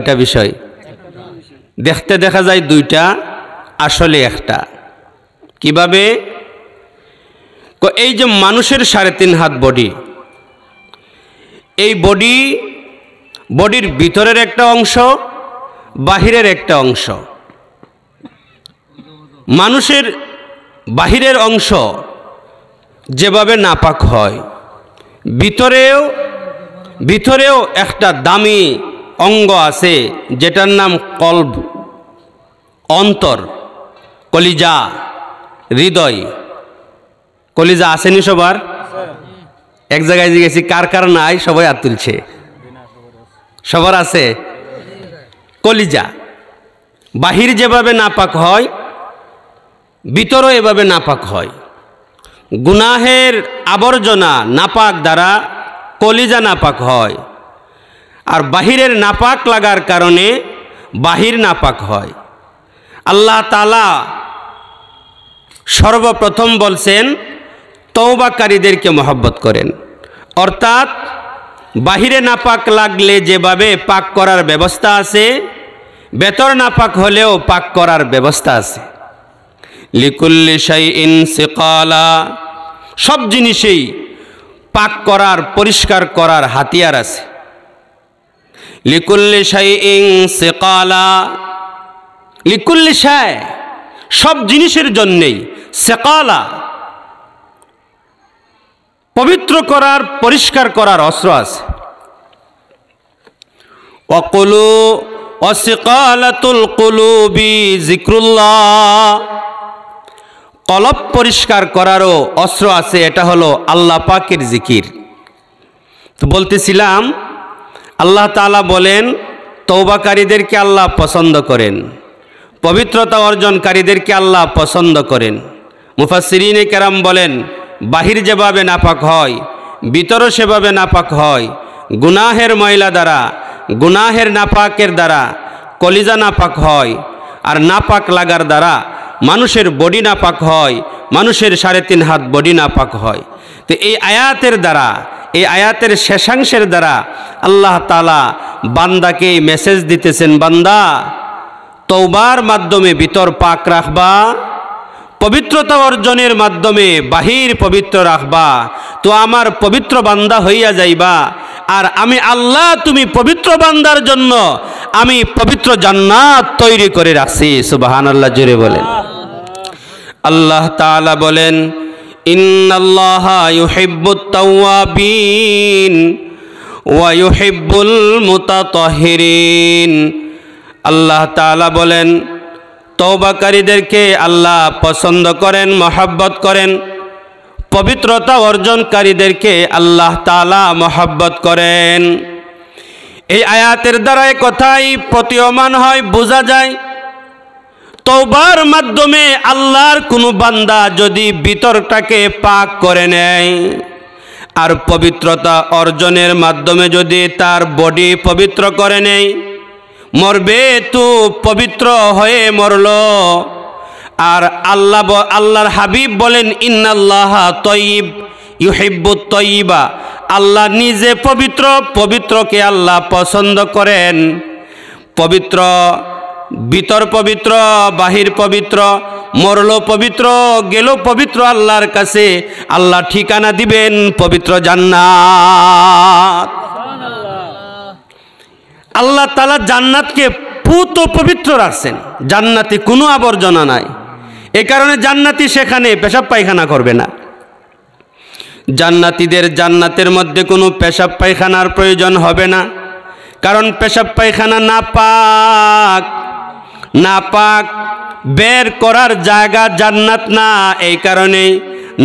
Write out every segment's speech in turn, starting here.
কয়টা বিষয়? দেখতে দেখা যায় দুইটা, আসলে একটা। কিভাবে? এই যে মানুষের 3.5 হাত বডি, এই বডির ভিতরের একটা অংশ, বাহিরের একটা অংশ। মানুষের বাহিরের অংশ যেভাবে নাপাক হয়, ভিতরেও একটা দামি অঙ্গ আছে যেটার নাম কলব, অন্তর, কলিজা, হৃদয়। কলিজা আসেনি সবার? এক জায়গায় জিজ্ঞেসি কার কার নাই, সবাই হাত তুলছে। সবার আছে কলিজা। বাহির যেভাবে নাপাক হয়, ভিতরও এভাবে নাপাক হয়। গুনাহের আবর্জনা নাপাক দ্বারা কলিজা নাপাক হয়, আর বাহিরের নাপাক লাগার কারণে বাহির নাপাক হয়। আল্লাহ তাআলা সর্বপ্রথম বলছেন তওবাকারীদেরকে মহব্বত করেন, অর্থাৎ বাহিরে নাপাক লাগলে যেভাবে পাক করার ব্যবস্থা আছে, ভেতর নাপাক হলেও পাক করার ব্যবস্থা আছে। লিকুল্লি শাইইন সিকালা, সব জিনিসেই পাক করার, পরিষ্কার করার হাতিয়ার আছে। লিকুল্লি শাইইন সিকালা, লিকুল্লি শাই, সব জিনিসের জন্যেই সিকালা, পবিত্র করার, পরিষ্কার করার অস্ত্র আছে। ওয়াকুলু ওয়াসিকালাতুল কুলুবি যিকরুল্লাহ, কলব পরিষ্কার করারও অস্ত্র আছে, এটা হলো আল্লাহ পাকের জিকির। তো বলতেছিলাম আল্লাহ তাআলা বলেন তওবাকারীদেরকে আল্লাহ পছন্দ করেন, পবিত্রতা অর্জনকারীদেরকে আল্লাহ পছন্দ করেন। মুফাসসিরিনে কেরাম বলেন বাহির যেভাবে নাপাক হয়, ভিতরও সেভাবে নাপাক হয়। গুনাহের ময়লা দ্বারা, গুনাহের নাপাকের দ্বারা কলিজা নাপাক হয়, আর নাপাক লাগার দ্বারা মানুষের বডি নাপাক হয়, মানুষের 3.5 হাত বডি নাপাক হয়। তো এই আয়াতের দ্বারা, এই আয়াতের শেষাংশের দ্বারা আল্লাহ তাআলা বান্দাকে মেসেজ দিতেছেন, বান্দা তওবার মাধ্যমে ভিতর পাক রাখবা, পবিত্রতা অর্জনের মাধ্যমে বাহির পবিত্র রাখবা, তো আমার পবিত্র বান্দা হইয়া যাইবা। আর আমি আল্লাহ, তুমি পবিত্র বান্দার জন্য আমি পবিত্র জান্নাত তৈরি করে রাখছি। সুবহানাল্লাহ, জোরে বলেন। আল্লাহ তাআলা বলেন ইন্নাল্লাহা ইউহিব্বুত তাওয়াবিন ওয়া ইউহিব্বুল মুতাতাহহিরিন। আল্লাহ তাআলা বলেন তওবাকারীদেরকে আল্লাহ পছন্দ করেন, মহব্বত করেন, পবিত্রতা অর্জনকারীদেরকে আল্লাহ তাআলা মহব্বত করেন। এই আয়াতের দ্বারা কথাই প্রতীয়মান হয়, বোঝা যায় তওবার মাধ্যমে আল্লাহর কোনো বান্দা যদি ভিতরটাকে পাক করে নেয়, আর পবিত্রতা অর্জনের মাধ্যমে যদি তার বডি পবিত্র করে নেয়, মরবে তো পবিত্র হয়ে মরল। আর আল্লাহর হাবিব বলেন ইন্নাল্লাহা তাইয়্যিব ইউহিব্বুত তাইয়্যিবা, আল্লাহ নিজে পবিত্র, পবিত্রকে আল্লাহ পছন্দ করেন। পবিত্র, ভিতর পবিত্র, বাহির পবিত্র, মরল পবিত্র, গেল পবিত্র, আল্লাহর কাছে আল্লাহ ঠিকানা দিবেন পবিত্র জান্নাত। আল্লাহ তাআলা জান্নাতকে পুত পবিত্র রাখছেন, জান্নাতে কোনো আবর্জনা নাই। এই কারণে জান্নাতি সেখানে পেশাব পায়খানা করবে না। জান্নাতীদের জান্নাতের মধ্যে কোনো পেশাব পায়খানার প্রয়োজন হবে না, কারণ পেশাব পায়খানা নাপাক, নাপাক বের করার জায়গা জান্নাত না। এই কারণে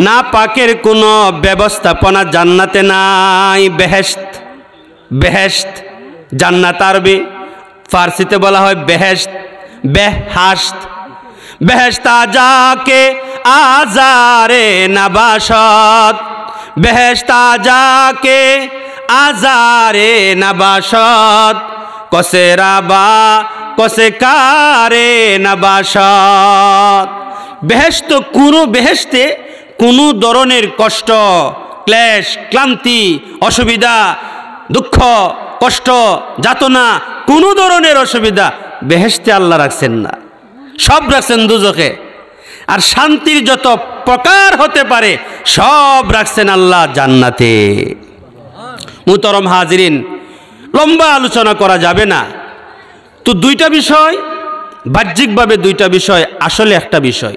নাপাকের কোনো ব্যবস্থাপনা জান্নাতে নাই। বেহেশত, বেহেশত জান্নাত আরবি, ফার্সিতে বলা হয় বেহেশত, বেহাশত। বেহেশত আজাকে আজারে নবাশত, বেহেশত আজাকে আজারে নবাশত, কসে রাবা কসে কারে নবাশত। বেহেশত বেহেশতে কোনো ধরনের কষ্ট, ক্লেশ, ক্লান্তি, অসুবিধা, দুঃখ, কষ্ট, যাতনা কোনো ধরনের অসুবিধা বেহেশতে আল্লাহ রাখছেন না, সব রাখছেন দুজখে। আর শান্তির যত প্রকার হতে পারে সব রাখছেন আল্লাহ জান্নাতে। মুহতারাম হাজিরিন, লম্বা আলোচনা করা যাবে না। তো দুইটা বিষয়, বাহ্যিকভাবে দুইটা বিষয়, আসলে একটা বিষয়,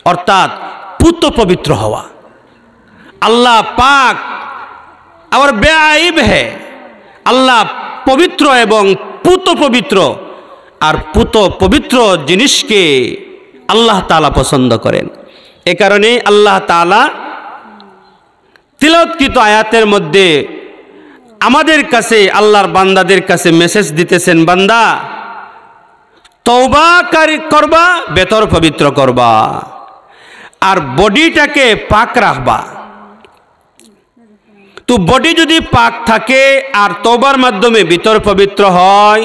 অর্থাৎ পুত পবিত্র হওয়া। আল্লাহ পাক আর বেআইব হে, আল্লাহ পবিত্র এবং পুত পবিত্র। আর পুত পবিত্র জিনিসকে আল্লাহ তাআলা পছন্দ করেন। এ কারণে আল্লাহ তাআলা তিলাওয়াতকৃত আয়াতের মধ্যে আমাদের কাছে, আল্লাহর বান্দাদের কাছে মেসেজ দিতেছেন, বান্দা তওবা করবা, ভেতর পবিত্র করবা, আর বডিটাকে পাক রাখবা। তো বডি যদি পাক থাকে আর তওবার মাধ্যমে ভিতর পবিত্র হয়,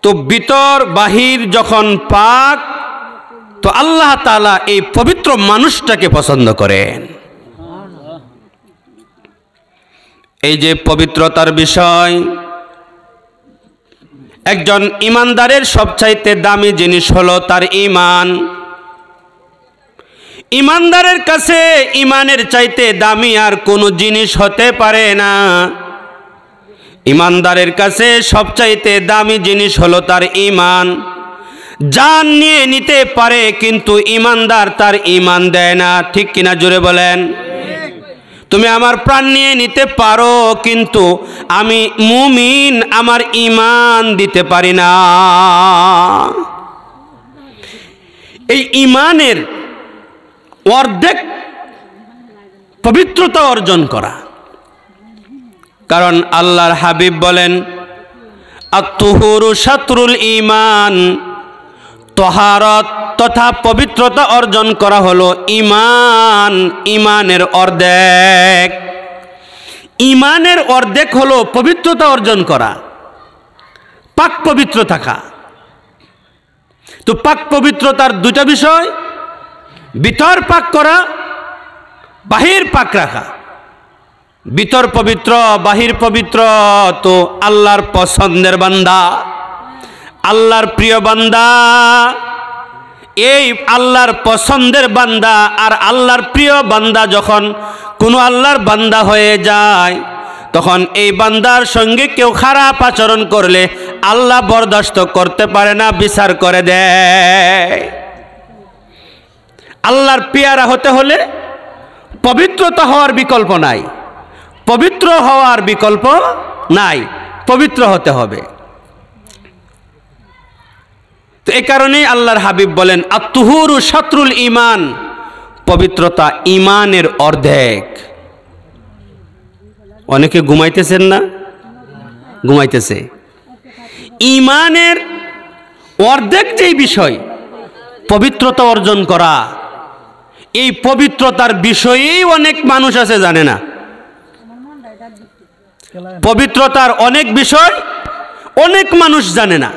তো ভিতর বাহির যখন পাক, তো আল্লাহ তাআলা এই পবিত্র মানুষটাকে পছন্দ করেন। এই যে পবিত্রতার বিষয়, একজন ইমানদারের সবচাইতে দামি জিনিস হলো তার ঈমান। ইমানদারের কাছে ঈমানের চাইতে দামি আর কোনো জিনিস হতে পারে না। ইমানদারের কাছে সবচাইতে দামি জিনিস হলো তার ঈমান। জান নিয়ে নিতে পারে কিন্তু ইমানদার তার ঈমান দেয় না, ঠিক কিনা জোরে বলেন? তুমি আমার প্রাণ নিয়ে নিতে পারো কিন্তু আমি মুমিন, আমার ঈমান দিতে পারি না। এই ঈমানের অর্ধেক পবিত্রতা অর্জন করা। কারণ আল্লাহর হাবিব বলেন, আত-তুহুরু শাতরুল ঈমান, তহারত তথা পবিত্রতা অর্জন করা হলো ঈমান, ঈমানের অর্ধেক। ঈমানের অর্ধেক হলো পবিত্রতা অর্জন করা, পাক পবিত্র থাকা। তো পাক পবিত্রতার দুইটা বিষয়, ভিতর পাক করা, বাহির পাক রাখা। ভিতর পবিত্র, বাহির পবিত্র, তো আল্লাহর পছন্দের বান্দা, আল্লাহর প্রিয় বান্দা। এই আল্লাহর পছন্দের বান্দা আর আল্লাহর প্রিয় বান্দা যখন কোনো আল্লাহর বান্দা হয়ে যায়, তখন এই বান্দার সঙ্গে কেউ খারাপ আচরণ করলে আল্লাহ বরদাস্ত করতে পারে না, বিচার করে দেয়। আল্লাহর পেয়ারা হতে হলে পবিত্রতা হওয়ার বিকল্প নাই, পবিত্র হওয়ার বিকল্প নাই, পবিত্র হতে হবে। তো এই কারণেই আল্লাহর হাবিব বলেন, আত-তুহুরু শাতরুল ঈমান, পবিত্রতা ঈমানের অর্ধেক। অনেকে ঘুমাইতেছেন না? ঘুমাইতেছে। ঈমানের অর্ধেক যেই বিষয় পবিত্রতা অর্জন করা, এই পবিত্রতার বিষয়েই অনেক মানুষ আছে জানে না। পবিত্রতার অনেক বিষয় অনেক মানুষ জানে না,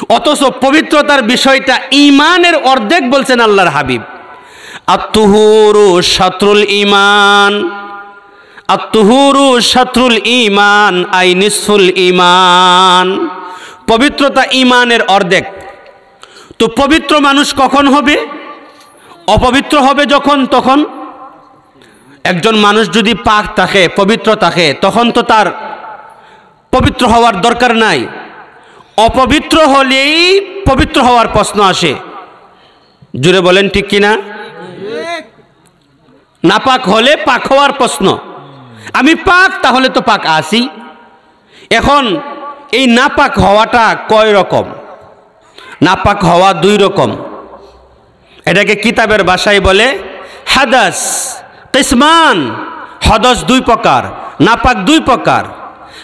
অথচ পবিত্রতার বিষয়টা ঈমানের অর্ধেক বলছেন আল্লাহর হাবিব। আত-তুহুরু শাতরুল ঈমান, আত-তুহুরু শাতরুল ঈমান আই নিসফুল ঈমান। পবিত্রতা ঈমানের অর্ধেক। তো পবিত্র মানুষ কখন হবে? অপবিত্র হবে যখন তখন। একজন মানুষ যদি পাক থাকে, পবিত্র থাকে, তখন তো তার পবিত্র হওয়ার দরকার নাই। অপবিত্র হলেই পবিত্র হওয়ার প্রশ্ন আসে, জুড়ে বলেন ঠিক কিনা? নাপাক হলে পাক হওয়ার প্রশ্ন। আমি পাক, তাহলে তো পাক আসি। এখন এই নাপাক হওয়াটা কয় রকম? নাপাক হওয়া দুই রকম। এটাকে কিতাবের ভাষায় বলে হাদাস কিসমান। হদস দুই প্রকার, নাপাক দুই প্রকার।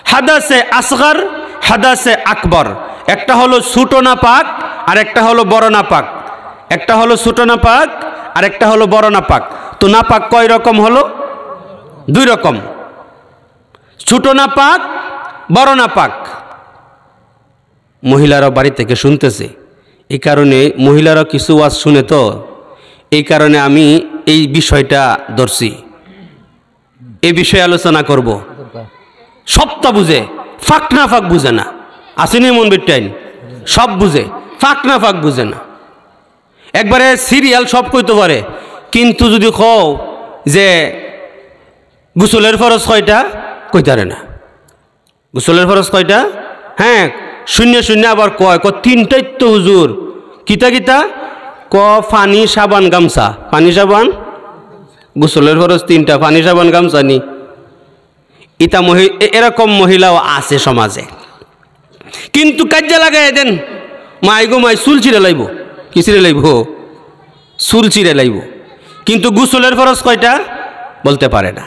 হাদাসে আসগর, হাদাসে আকবর। একটা হলো ছোট নাপাক আর একটা হলো বড় নাপাক। একটা হলো ছোট নাপাক আর একটা হলো বড় নাপাক। তো নাপাক কয় রকম হলো? দুই রকম, ছোট নাপাক, বড় নাপাক। মহিলারা বাড়ি থেকে শুনতেছে, এই কারণে মহিলারা কিছু ওয়াজ শুনে, তো এই কারণে আমি এই বিষয়টা ধরছি, এই বিষয়ে আলোচনা করব। সবটা বুঝে ফাঁক না ফাঁক বুঝে না। আসেনি মন বিটাইন সব বুঝে, ফাঁক না ফাঁক বুঝে না। একবারে সিরিয়াল সব কইতে পারে, কিন্তু যদি কও যে গোসলের ফরজ কয়টা, কইতারে না। গোসলের ফরজ কয়টা? হ্যাঁ, শূন্য শূন্য আবার কয় তিনটাই তো হুজুর। কিতা কিতা পানি সাবান গামছা, পানি সাবান গোসলের ফরজ তিনটা, পানি সাবান গামছা নি। ইতা এরকম মহিলাও আছে সমাজে, কিন্তু কাজে লাগাই দেন মাই গো মাই চুল চিরে লাইব, কি চিরে লাইব? চুল চিরে লাইব, কিন্তু গোসলের ফরজ কয়টা বলতে পারে না,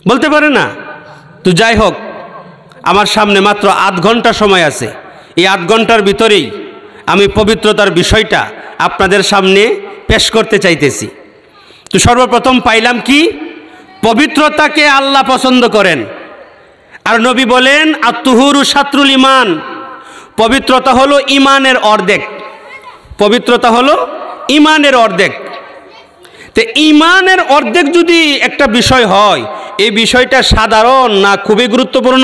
বলতে পারে না। তো যাই হোক, আমার সামনে মাত্র 8 ঘন্টা সময় আছে। এই 8 ঘন্টার ভিতরেই আমি পবিত্রতার বিষয়টা আপনাদের সামনে পেশ করতে চাইতেছি। তো সর্বপ্রথম পাইলাম কি, পবিত্রতাকে আল্লাহ পছন্দ করেন। আর নবী বলেন আত-তুহুরু শাত্রুল ঈমান, পবিত্রতা হলো ঈমানের অর্ধেক। পবিত্রতা হলো ঈমানের অর্ধেক। তো ঈমানের অর্ধেক যদি একটা বিষয় হয়, এই বিষয়টা সাধারণ না খুবই গুরুত্বপূর্ণ?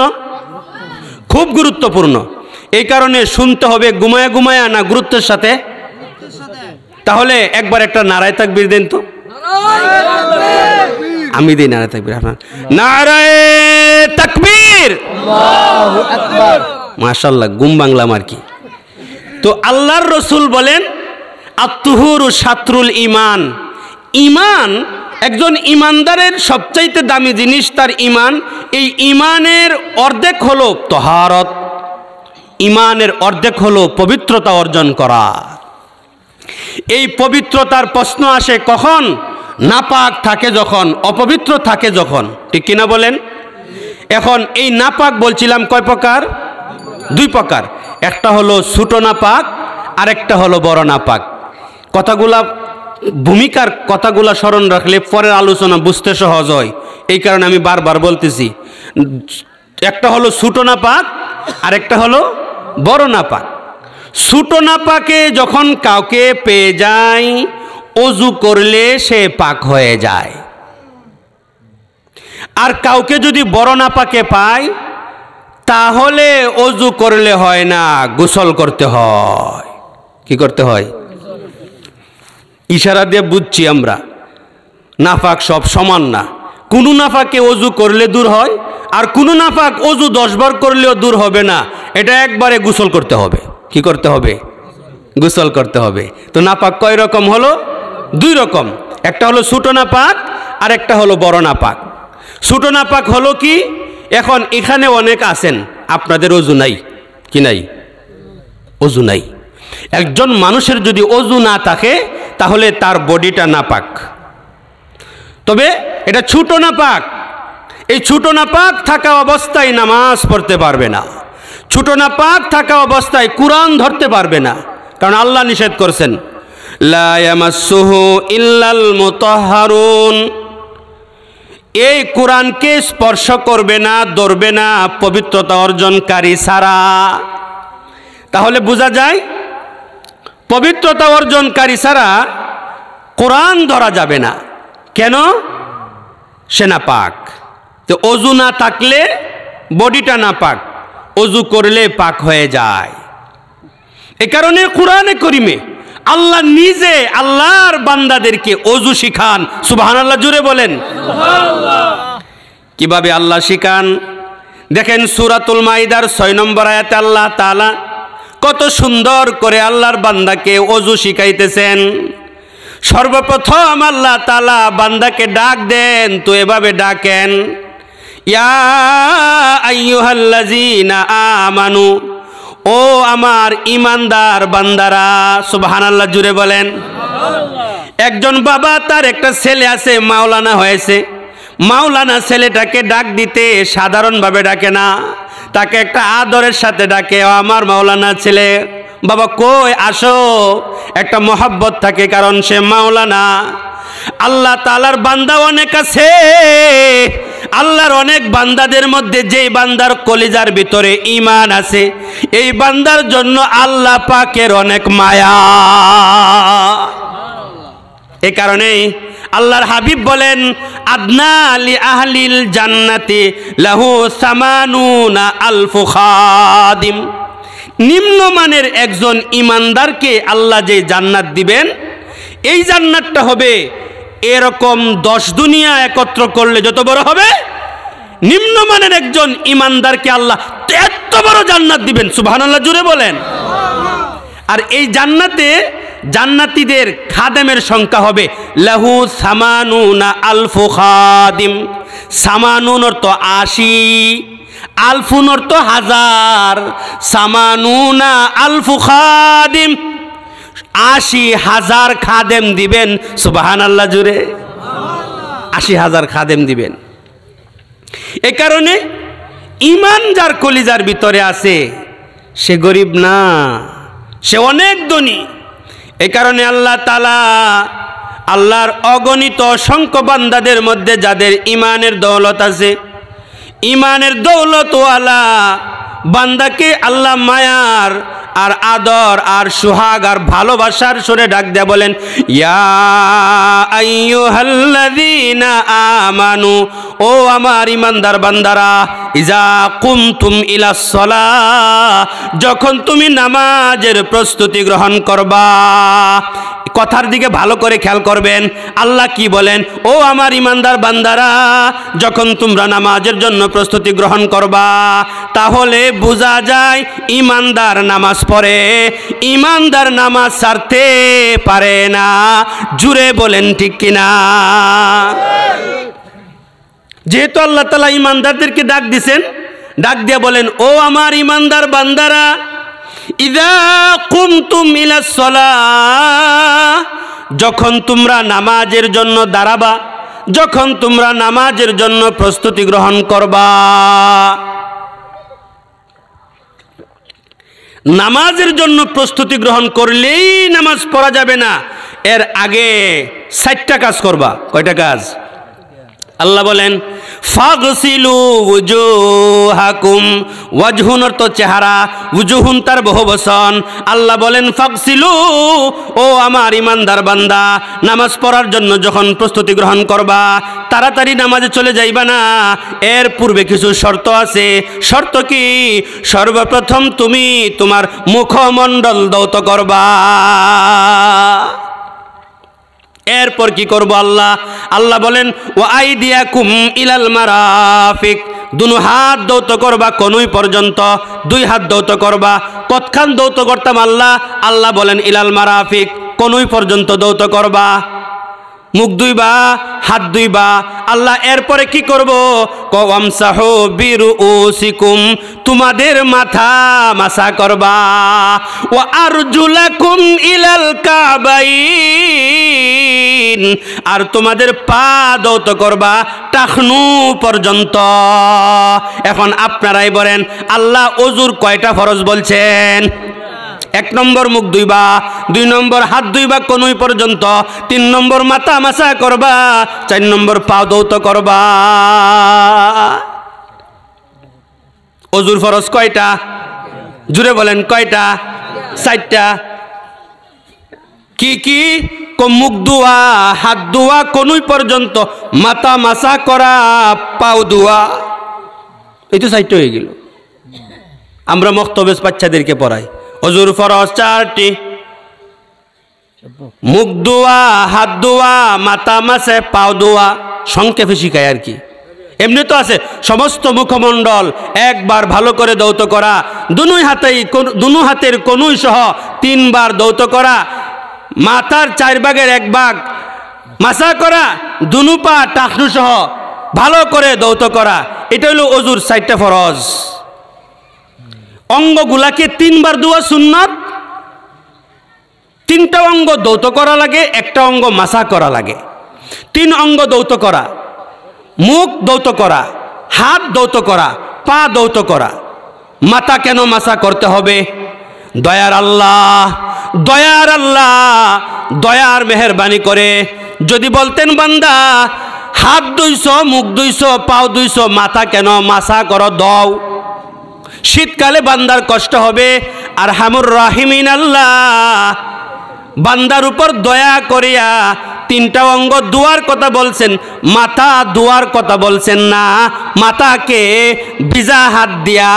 খুব গুরুত্বপূর্ণ। এই কারণে শুনতে হবে ঘুমায়া ঘুমায়া না গুরুত্বের সাথে? তাহলে একবার একটা নারায়ে তাকবীর দেন তো। আমি দিই নারায়ে তাকবীর, আপনার নারায়ে তাকবীর, আল্লাহু আকবার। মাশাআল্লাহ, গুম বাংলাম আর কি। তো আল্লাহর রাসূল বলেন আত-তুহুরু শাত্রুল ঈমান। ঈমান, একজন ঈমানদারের সবচাইতে দামি জিনিস তার ঈমান। এই ঈমানের অর্ধেক হলো তাহারত, ঈমানের অর্ধেক হলো পবিত্রতা অর্জন করা। এই পবিত্রতার প্রশ্ন আসে কখন? নাপাক থাকে যখন, অপবিত্র থাকে যখন, ঠিক কিনা বলেন? এখন এই নাপাক বলছিলাম কয় প্রকার? 2 প্রকার। একটা হলো ছোট নাপাক, আর একটা হলো বড় নাপাক। কথাগুলা ভূমিকার কথাগুলা স্মরণ রাখলে পরের আলোচনা বুঝতে সহজ হয়, এই কারণে আমি বারবার বলতেছি। একটা হলো ছোট নাপাক, আর একটা হলো বড় নাপাক। ছোট নাপাকে যখন কাউকে পেয়ে যায়, ওযু করলে সে পাক হয়ে যায়। আর কাউকে যদি বড় নাপাকে পায়, তাহলে ওযু করলে হয় না, গোসল করতে হয়। কি করতে হয়? ইশারা দিয়ে বুঝছি আমরা, নাফাক সব সমান না। কোনো নাফাকে ওযু করলে দূর হয়, আর কোনো নাফাক ওযু 10 বার করলেও দূর হবে না। এটা একবারে গোসল করতে হবে। কি করতে হবে? গোসল করতে হবে। তো নাপাক কয় রকম হলো? 2 রকম। একটা হলো ছোট নাপাক, আর একটা হলো বড় নাপাক। ছোট নাপাক হলো কি? এখন এখানে অনেক আছেন, আপনাদের ওযু নাই। কি নাই? ওযু নাই। একজন মানুষের যদি ওযু না থাকে, তাহলে তার বডিটা নাপাক। তবে এটা ছোট নাপাক। এই ছোট নাপাক থাকা অবস্থায় নামাজ পড়তে পারবে না, ছোট নাপাক থাকা অবস্থায় কুরআন ধরতে পারবে না, কারণ আল্লাহ নিষেধ করেছেন লা ইয়ামাসসুহু ইল্লাল মুতাহহারুন। এই কুরআনকে স্পর্শ করবে না, ধরবে না পবিত্রতা অর্জনকারী ছাড়া। তাহলে বোঝা যায় পবিত্রতা অর্জনকারী ছাড়া কোরআন ধরা যাবে না। কেন? সে নাপাক। তো ওযু না থাকলে বডিটা নাপাক, ওযু করলে পাক হয়ে যায়। এই কারণে কোরআনে কারীমে আল্লাহ নিজে আল্লাহর বান্দাদেরকে ওযু শিখান। সুবহানাল্লাহ, জোরে বলেন সুবহানাল্লাহ। কিভাবে আল্লাহ শিখান দেখেন, সূরাতুল মাইদার 6 নম্বর আয়াতে আল্লাহ তাআলা কত সুন্দর করে আল্লাহর বান্দাকে ওযু শিখাইতেছেন। সর্বপ্রথম আল্লাহ তাআলা বান্দাকে ডাক দেন, তো এভাবে ডাকেন, ইয়া আইয়ুহাল্লাযীনা আমানু, ও আমার ঈমানদার বান্দারা। সুবহানাল্লাহ, জুড়ে বলেন সুবহানাল্লাহ। একজন বাবা, তার একটা ছেলে আছে, মাওলানা হয়েছে। মাওলানা ছেলেটাকে ডাক দিতে সাধারণভাবে ডাকে না, তাকে একটা আদরের সাথে ডাকে, ও আমার মাওলানা ছেলে, বাবা কই আসো, একটা মহব্বত থাকে, কারণ সে মাওলানা। আল্লাহ তাআলার বান্দা অনেক আছে। আল্লাহর অনেক বান্দাদের মধ্যে যেই বান্দার কলিজার ভিতরে ঈমান আছে, এই বান্দার জন্য আল্লাহ পাকের অনেক মায়া। এই কারণেই আল্লাহর হাবিব বলেন আদনা লি আহলিল জান্নাতি লাহু সামানুনা আলফু খাদিম, নিম্নমানের একজন ইমানদারকে আল্লাহ যে জান্নাত দিবেন, এই জান্নাতটা হবে এরকম 10 দুনিয়া একত্র করলে যত বড় হবে, নিম্নমানের একজন ইমানদারকে আল্লাহ এত বড় জান্নাত দিবেন। সুবহানাল্লাহ জুড়ে বলেন। আর এই জান্নাতে জান্নাতীদের খাদেমের সংখ্যা হবে লাহু সামানুনা আলফু খাদিম। সামানুন অর্থ 80, আলফুন অর্থ 1000, সামানুনা আলফু খাদিম, 80,000 খাদেম দিবেন। সুবহানাল্লাহ জুড়ে 80,000 খাদেম দিবেন। এ কারণে ইমান যার কলিজার ভিতরে আছে সে গরিব না, সে অনেক ধনী। এ কারণে আল্লাহ তাআলা আল্লাহর অগণিত অসংখ্য বান্দাদের মধ্যে যাদের ইমানের দৌলত আছে, ইমানের দৌলতওয়ালা বান্দাকে আল্লাহ মায়ার আর আদর আর সুহাগ আর ভালোবাসার সুরে ডাক দেয়া বলেন ইয়া আইয়ুহাল্লাযীনা আমানু, ও আমার ইমানদার বান্দারা, ইজা কুমতুম ইলাস সালাহ, যখন তুমি নামাজের প্রস্তুতি গ্রহণ করবা। কথার দিকে ভালো করে খেয়াল করবেন, আল্লাহ কি বলেন, ও আমার ইমানদার বান্দারা, যখন তোমরা নামাজের জন্য প্রস্তুতি গ্রহণ করবা, তাহলে বোঝা যায় ইমানদার নামাজ পড়ে, ইমানদার নামাজ ছাড়তে পারে না। জুড়ে বলেন ঠিক কিনা? যেহেতু আল্লাহ তাআলা ইমানদারদেরকে ডাক দিছেন, ডাক দিয়ে বলেন ও আমার ইমানদার বান্দারা, ইযা কুমতুম ইলাস সালাহ, যখন তোমরা নামাজের জন্য দাঁড়াবা, যখন তোমরা নামাজের জন্য প্রস্তুতি গ্রহণ করবা। নামাজের জন্য প্রস্তুতি গ্রহণ করলেই নামাজ পড়া যাবে না, এর আগে 4টা কাজ করবা। কয়টা কাজ? আল্লাহ বলেন ফাগসিলু ওয়াজুহাকুম, ওয়াজহুন অর্থ চেহারা, ওয়াজহুন তার বহুবচন। আল্লাহ বলেন ফাগসিলু, ও আমার ইমানদার বান্দা, নামাজ পড়ার জন্য যখন প্রস্তুতি গ্রহণ করবা, তাড়াতাড়ি নামাজে চলে যাইবা না, এর পূর্বে কিছু শর্ত আছে। শর্ত কি? সর্বপ্রথম তুমি তোমার মুখমণ্ডল ধৌত করবা। এরপর কি করব? আল্লাহ বলেন ওয়া আইদিয়াকুম ইলাল মারাফিক, দুনো হাত ধৌত করবা কনুই পর্যন্ত, 2 হাত ধৌত করবা। কতখান ধৌত করতাম আল্লাহ বলেন ইলাল মারাফিক, কনুই পর্যন্ত ধৌত করবা। মুখ ধুইবা, হাত ধুইবা। আল্লাহ এরপরে কি করব? ওয়ামসাহু বিরুউসিকুম, তোমাদের মাথা মাসা করবা। ওয়া আরজুলাকুম ইলাল কাবাইন, আর তোমাদের পা ধৌত করবা টাকনু পর্যন্ত। এখন আপনারাই বলেন আল্লাহ ওযুর কয়টা ফরজ বলছেন? 1 নম্বর মুখ ধুইবা, 2 নম্বর হাত ধুইবা কনুই পর্যন্ত, 3 নম্বর মাথা মাসা করবা, 4 নম্বর পা ধৌত করবা। ওযুর ফরজ কয়টা? জুড়ে বলেন কয়টা? 4টা। কি কি? মুখ ধোয়া, হাত ধোয়া কনুই পর্যন্ত, মাথা মাসা করা, পাও ধোয়া। এই তো 4টা হয়ে গেল। আমরা মক্তবেজ বাচ্চাদেরকে পড়াই ওযুর ফরজ 4টি, মুখ ধোয়া, হাত ধোয়া, মাথা মাসে, পাও ধোয়া। সংক্ষেপে শিখায় আর কি। এমনি তো আছে সমস্ত মুখমণ্ডল একবার ভালো করে ধৌত করা, দুনো হাতের কনুই সহ 3 বার ধৌত করা, মাথার 4 ভাগের 1 ভাগ মাসা করা, দুনো পা টাকনু সহ ভালো করে ধৌত করা। এটা হলো ওযুর 4টা ফরজ। অঙ্গগুলাকে 3 বার ধোয়া সুন্নাত। 3টা অঙ্গ ধৌত করা লাগে, 1টা অঙ্গ মাসা করা লাগে। 3 অঙ্গ ধৌত করা, মুখ ধৌত করা, হাত ধৌত করা, পা ধৌত করা। মাথা কেন মাসা করতে হবে? দয়ার আল্লাহ, দয়ার আল্লাহ দয়ার মেহেরবানি করে যদি বলতেন বান্দা হাত ধুইছো, মুখ ধুইছো, পাও ধুইছো, মাথা কেন মাসা করো দাও, শীতকালে বান্দার কষ্ট হবে। আর আরহামুর রাহিমিন আল্লাহ বান্দার উপর দয়া করিয়া তিনটা অঙ্গ দোয়ার কথা বলছেন, মাথা দোয়ার কথা বলছেন না, মাথাকে ভিজা হাত দিয়া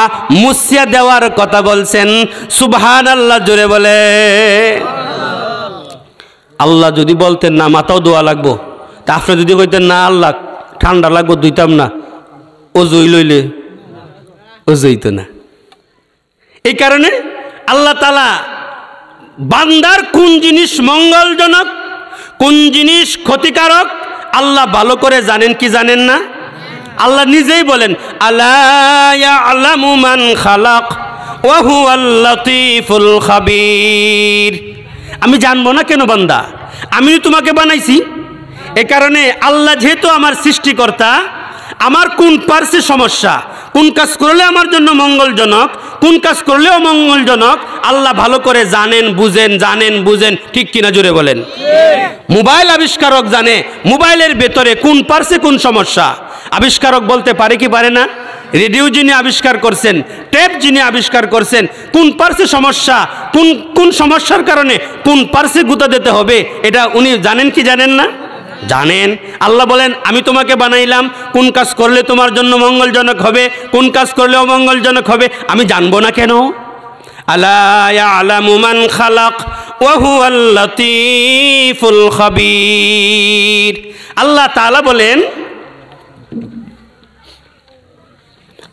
মুছিয়া দেওয়ার কথা বলছেন। সুবহানাল্লাহ জোরে বলে। আল্লাহ যদি বলতেন না মাথাও দোয়া লাগবো, তা আপনি যদি কইতেন না আল্লাহ ঠান্ডা লাগবো দুইতাম না, অজুই লইলে অজুইত না। এই কারণে আল্লাহ তাআলা বান্দার কোন জিনিস মঙ্গলজনক, কোন জিনিস ক্ষতিকারক আল্লাহ ভালো করে জানেন কি জানেন না? আল্লাহ নিজেই বলেন, আলা ইয়ালামু মান খালাক ওয়া হুয়াল লাতীফুল খাবীর। আমি জানবো না কেন বান্দা? আমি তোমাকে বানাইছি। এ কারণে আল্লাহ যেহেতু আমার সৃষ্টিকর্তা, আমার কোন পার্শ্বে সমস্যা, কোন কাজ করলে আমার জন্য মঙ্গলজনক, কোন কাজ করলেও মঙ্গলজনক আল্লাহ ভালো করে জানেন বুঝেন। ঠিক কিনা জোরে বলেন। মোবাইল আবিষ্কারক জানে মোবাইলের ভেতরে কোন পার্শ্বে কোন সমস্যা। আবিষ্কারক বলতে পারে কি পারে না? রেডিও যিনি আবিষ্কার করছেন, টেপ যিনি আবিষ্কার করছেন, কোন পার্শ্বে সমস্যা, কোন সমস্যার কারণে কোন পার্শ্বে গুঁতা দিতে হবে, এটা উনি জানেন কি জানেন না? জানেন। আল্লাহ বলেন আমি তোমাকে বানাইলাম, কোন কাজ করলে তোমার জন্য মঙ্গলজনক হবে, কোন কাজ করলে অমঙ্গলজনক হবে আমি জানবো না কেন? আলা ইয়ালামু মান খালাক ওয়া হুয়াল লাতীফুল খাবীর। আল্লাহ তাআলা বলেন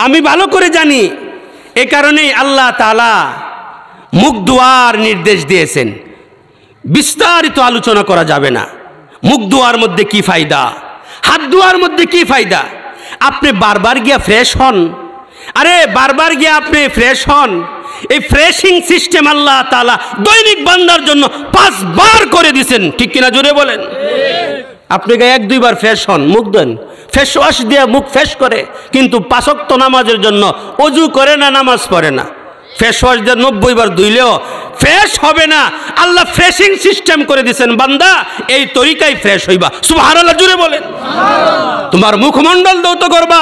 আমি ভালো করে জানি। এ কারণেই আল্লাহ তাআলা মুখ ধোয়ার নির্দেশ দিয়েছেন। বিস্তারিত আলোচনা করা যাবে না। মুখ ধোয়ার মধ্যে কি ফায়দা, হাত ধোয়ার মধ্যে কি ফায়দা? আপনি বারবার গিয়া ফ্রেশ হন, আরে বারবার গিয়া আপনি ফ্রেশ হন। এই ফ্রেশিং সিস্টেম আল্লাহ তাআলা দৈনিক বান্দার জন্য 5 বার করে দিয়েছেন। ঠিক কিনা জোরে বলেন। আপনি গায়ে 1-2 বার ফ্রেশ হন, মুখ দেন, ফেস ওয়াশ দিয়ে মুখ ফ্রেশ করে, কিন্তু 5 ওয়াক্ত নামাজের জন্য অজু করে না, নামাজ পড়ে না। ফেস ওয়াশ দিয়ে 90 বার ধুইলেও ফ্রেশ হবে না। আল্লাহ ফ্রেশিং সিস্টেম করে দিয়েছেন, বান্দা এই তরিকায় ফ্রেশ হইবা। সুবহানাল্লাহ জুড়ে বলেন। তোমার মুখমণ্ডল দৌত করবা,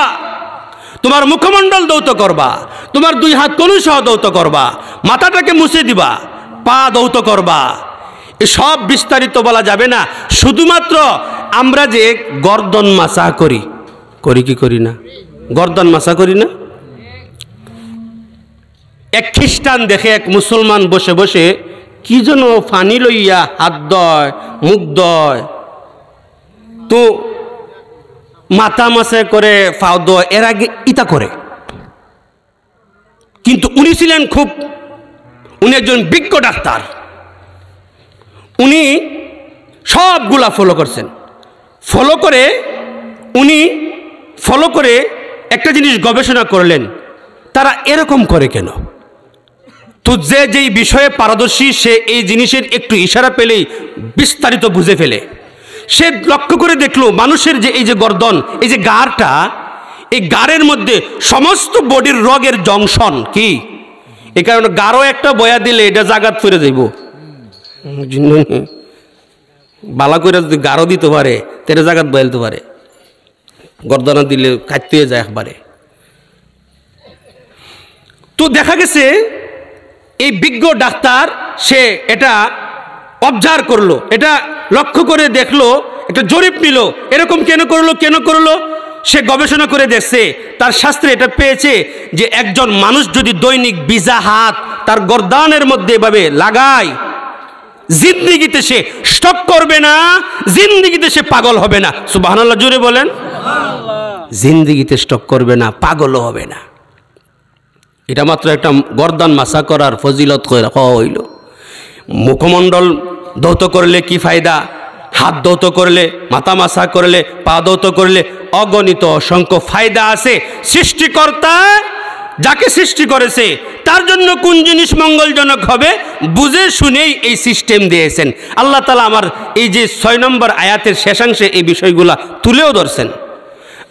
তোমার মুখমণ্ডল দৌত করবা, তোমার 2 হাত কনুই সহ দৌত করবা, মাথাটাকে মুছে দিবা, পা দৌত করবা। এসব বিস্তারিত বলা যাবে না। শুধুমাত্র আমরা যে গর্দন মাসা করি কি করি না? গর্দন মাসা করি না? এক খ্রিস্টান দেখে এক মুসলমান বসে বসে কি যেন ফানি লইয়া হাত দয়, মুখ দয়, তো মাথা মাসে করে ফাও দয়, এর আগে ইতা করে। কিন্তু উনি ছিলেন উনি একজন বিজ্ঞ ডাক্তার। উনি সবগুলা ফলো করছেন। ফলো করে একটা জিনিস গবেষণা করলেন, তারা এরকম করে কেন? তো যেই বিষয়ে পারদর্শী সে এই জিনিসের একটু ইশারা পেলেই বিস্তারিত বুঝে ফেলে। সে লক্ষ্য করে দেখলো মানুষের যে এই যে গর্দন, এই যে গাড়টা, এই গাড়ের মধ্যে সমস্ত বডির রগের জংশন কি। এই কারণে গাঢ় একটা বয়া দিলে এটা জাগাত ফিরে যাইব। বালা করে যদি গাঢ় দিতে পারে তেরে জাগাত বয়ালতে পারে, গর্দনা দিলে কাটতে যায় একবারে। তো দেখা গেছে এই বিজ্ঞ ডাক্তার সে এটা অবজার্ভ করলো, এটা লক্ষ্য করে দেখলো, একটা জরিপ নিল, এরকম কেন করলো? সে গবেষণা করে দেখছে, তার শাস্ত্রে এটা পেয়েছে যে একজন মানুষ যদি দৈনিক 20 হাত তার গর্দানের মধ্যে এভাবে লাগায়, জিন্দেগিতে সে স্টক করবে না, জিন্দেগিতে সে পাগল হবে না। সুবহানাল্লাহ জোরে বলেন। জিন্দেগিতে স্টক করবে না, পাগলও হবে না। এটা মাত্র একটা গর্দান মাসা করার ফজিলত হইল। মুখমণ্ডল দৌত করলে কি ফায়দা? হাত দৌত করলে, মাথা মাসা করলে, পা দৌত করলে অগণিত অসংখ্য ফায়দা আছে। সৃষ্টিকর্তা যাকে সৃষ্টি করেছে তার জন্য কোন জিনিস মঙ্গলজনক হবে বুঝে শুনেই এই সিস্টেম দিয়েছেন। আল্লাহ তাআলা আমার এই যে 6 নম্বর আয়াতের শেষাংশে এই বিষয়গুলা তুলেও ধরছেন।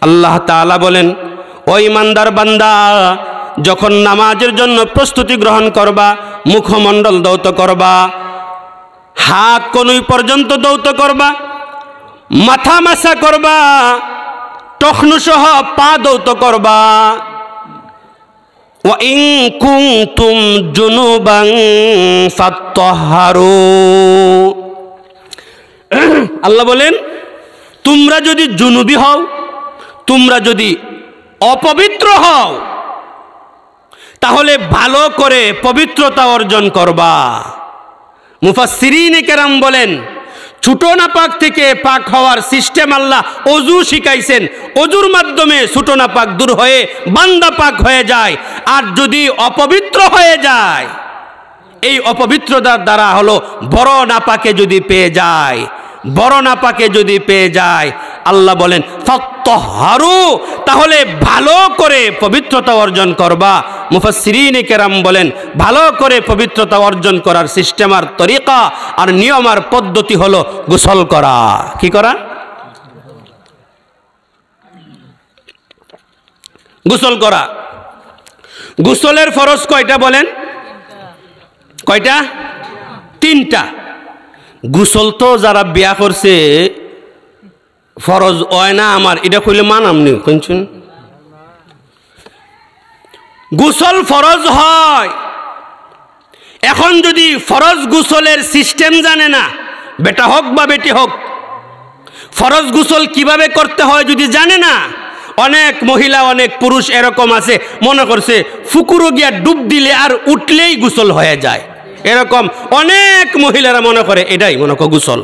আল্লাহ তাআলা বলেন, ও ইমানদার বান্দা, যখন নামাজের জন্য প্রস্তুতি গ্রহণ করবা, মুখমণ্ডল দৌত করবা, হাত কনুই পর্যন্ত দৌত করবা, মাথা মাসা করবা, টখনু সহ পা দৌত করবা। ওয়া ইন কুনতুম জুনুবান ফাত্তাহহারু, আল্লাহ বলেন, তোমরা যদি জুনুবি হও, তোমরা যদি অপবিত্র হও, তাহলে ভালো করে পবিত্রতা অর্জন করবা। মুফাসসিরিনে কেরাম বলেন, ছোট নাপাক থেকে পাক হওয়ার সিস্টেম আল্লাহ অজু শিখাইছেন। অজুর মাধ্যমে ছোট নাপাক দূর হয়ে বান্দা পাক হয়ে যায়। আর যদি অপবিত্র হয়ে যায়, এই অপবিত্রতার দ্বারা হলো বড় নাপাকে যদি পেয়ে যায়, বড় নাপাকে যদি পেয়ে যায়, আল্লাহ বলেন ফাত্তাহহারু, তাহলে ভালো করে পবিত্রতা অর্জন করবা। মুফাসসিরিনে কেরাম বলেন, ভালো করে পবিত্রতা অর্জন করার সিস্টেম আর তরিকা আর নিয়ম আর পদ্ধতি হলো গোসল করা। কি করা? গোসল করা। গোসলের ফরজ কয়টা বলেন? কয়টা? 3টা। গোসল তো যারা বিয়া করছে ফরজ হয় না আমার, এটা কইলে মানাম নি শুনছুন। গোসল ফরজ হয়। এখন যদি ফরজ গোসলের সিস্টেম জানে না, বেটা হোক বা বেটি হোক, ফরজ গোসল কিভাবে করতে হয় যদি জানে না, অনেক মহিলা অনেক পুরুষ এরকম আছে মনে করছে পুকুরে গিয়া ডুব দিলে আর উঠলেই গোসল হয়ে যায়। এরকম অনেক মহিলারা মনে করে এটাই মনে করে গোসল।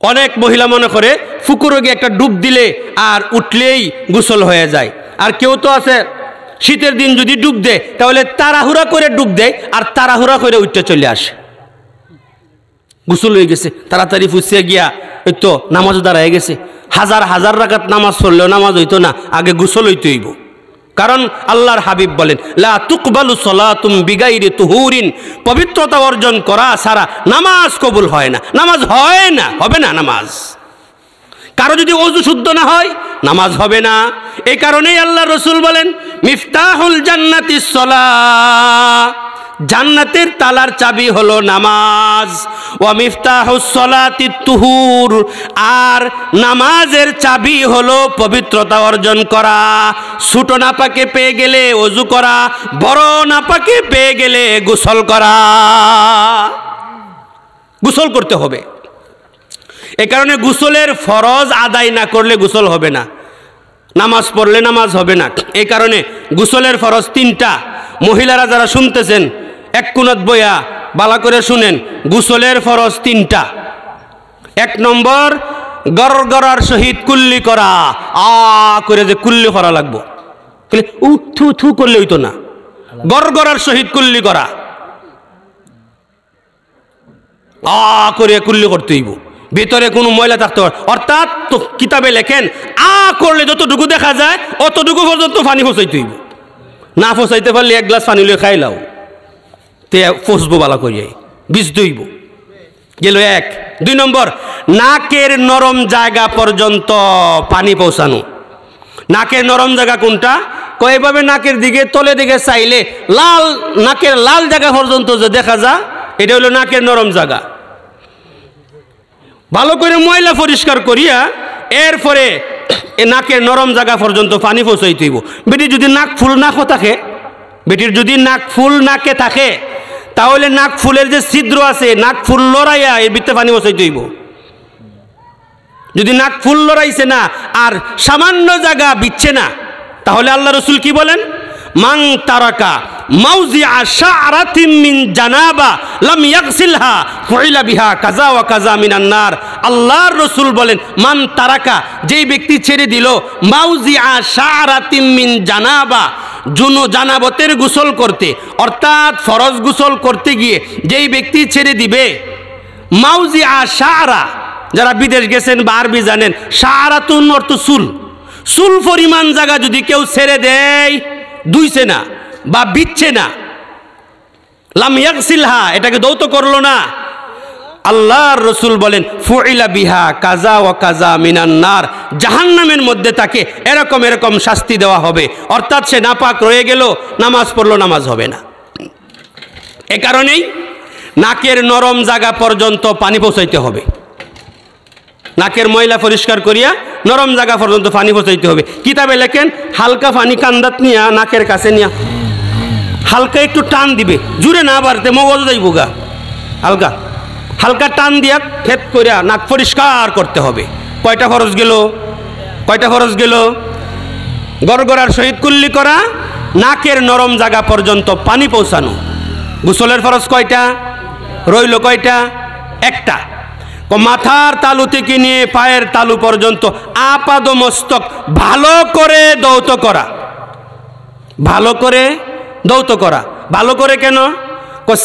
অনেক মহিলা মনে করে পুকুরে গিয়ে একটা ডুব দিলে আর উঠলেই গোসল হয়ে যায়। আর কেউ তো আছে শীতের দিন যদি ডুব দেয় তাহলে তাড়াহুড়া করে ডুব দেয় আর তাড়াহুড়া করে উঠতে চলে আসে, গোসল হয়ে গেছে, তাড়াতাড়ি ফুসিয়ে গিয়া ওই তো নামাজ দাঁড়ায় গেছে। হাজার হাজার রাকাত নামাজ পড়লেও নামাজ হইতো না, আগে গোসল হইতে হইব। কারণ আল্লাহর হাবিব বলেন, লা তুকবালু সলাতুম বিগাইরি তুহুরিন, পবিত্রতা অর্জন করা ছাড়া নামাজ কবুল হয় না। নামাজ হয় না, হবে না নামাজ। কারো যদি ওযু শুদ্ধ না হয় নামাজ হবে না। এই কারণেই আল্লাহ রসুল বলেন, মিফতাহুল জান্নাতিস সালাহ, জান্নাতের তালার চাবি হলো নামাজ। ওয়া মিফতাহুস সালাতিত তুহুর, আর নামাজের চাবি হলো পবিত্রতা অর্জন করা। ছোট নাপাকে পেয়ে গেলে ওযু করা, বড় নাপাকে পেয়ে গেলে গোসল করা। গোসল করতে হবে। এই কারণে গোসলের ফরজ আদায় না করলে গোসল হবে না, নামাজ পড়লে নামাজ হবে না। এই কারণে গোসলের ফরজ 3টা। মহিলারা যারা শুনতেছেন এক কুনত বইয়া বালা করে শুনেন, গোসলের ফরজ 3টা। 1 নম্বর, গরগরার সহিত কুল্লি করা। করে যে কুল্লি করা লাগবো, থু থু করলে হইতো না, গরগরার সহিত কুল্লি করা, করে কুল্লি করতে হইব। ভিতরে কোনো ময়লা থাকতে পারে, অর্থাৎ তো কিতাবে লেখেন করলে যতটুকু দেখা যায় অতটুকু পর্যন্ত পানি ফসাইতে হইব। না ফসাইতে পারলে 1 গ্লাস পানি লয়ে খাইলাও তে ফসবো বালা করিয়াই, বীজ দইব গেল 1। 2 নম্বর, নাকের নরম জায়গা পর্যন্ত পানি পৌঁছানো। নাকের নরম জায়গা কোনটা? কয়ভাবে নাকের দিকে তলে দিকে চাইলে লাল, নাকের লাল জায়গা পর্যন্ত যে দেখা যায় এটা হলো নাকের নরম জায়গা। ভালো করে ময়লা পরিষ্কার করিয়া এরপরে নাকের নরম জায়গা পর্যন্ত পানি পৌঁছাইতে হইব। বেটির যদি নাক ফুল নাকও থাকে, বেটির যদি নাক ফুল নাকে থাকে তাহলে নাক ফুলের যে ছিদ্র আছে নাক ফুল লড়াইয়া এর ভিতরে পানি পৌঁছাইতে হইব। যদি নাক ফুল লড়াইছে না আর সামান্য জায়গা বিচ্ছে না, তাহলে আল্লাহ রসুল কি বলেন? মান তারাকা মাউজিআ শা'রাতিন মিন জানাবা লাম ইয়াগসিলহা ফুইলা বিহা কাযা ওয়া কাযা মিনান নার। আল্লাহর রাসূল বলেন, মান তারাকা, যেই ব্যক্তি ছেড়ে দিল মাউজিআ শা'রাতিন মিন জানাবা, জানাবতের গোসল করতে, অর্থাৎ ফরজ গোসল করতে গিয়ে যেই ব্যক্তি ছেড়ে দিবে মাউজিআ শা'রা, যারা বিদেশ গেছেন বা আরবি জানেন, শা'রাতুন অর্থ চুল, চুল পরিমাণ জায়গা যদি কেউ ছেড়ে দেয়, দুইছে না বা বিচ্ছে না, লাম ইয়াগসিলহা, এটাকে দৌত করলো না, আল্লাহর রসুল বলেন ফুইলা বিহা কাযা ওয়া কাযা মিনান নার, জাহান্নামের মধ্যে তাকে এরকম এরকম শাস্তি দেওয়া হবে। অর্থাৎ সে নাপাক রয়ে গেল, নামাজ পড়লো, নামাজ হবে না। এ কারণেই নাকের নরম জায়গা পর্যন্ত পানি পৌঁছাইতে হবে। নাকের ময়লা পরিষ্কার করিয়া নরম জায়গা পর্যন্ত পানি পৌঁছাইতে হবে। কিতাবে লেখেন, হালকা পানি কান্দাত নিয়া নাকের কাছে নিয়া হালকা একটু টান দিবে, জুড়ে না বাড়তে মগজ যাইব গা, হালকা হালকা টান দিয়া ফেদ করিয়া নাক পরিষ্কার করতে হবে। কয়টা ফরজ গেল? কয়টা ফরজ গেল? গড়গড়ার সহিত কুল্লি করা, নাকের নরম জায়গা পর্যন্ত পানি পৌঁছানো। গোসলের ফরজ কয়টা? রইল কয়টা? একটা। মাথার তালু থেকে নিয়ে পায়ের তালু পর্যন্ত আপাদমস্তক ভালো করে দৌত করা। ভালো করে দৌত করা। ভালো করে কেন?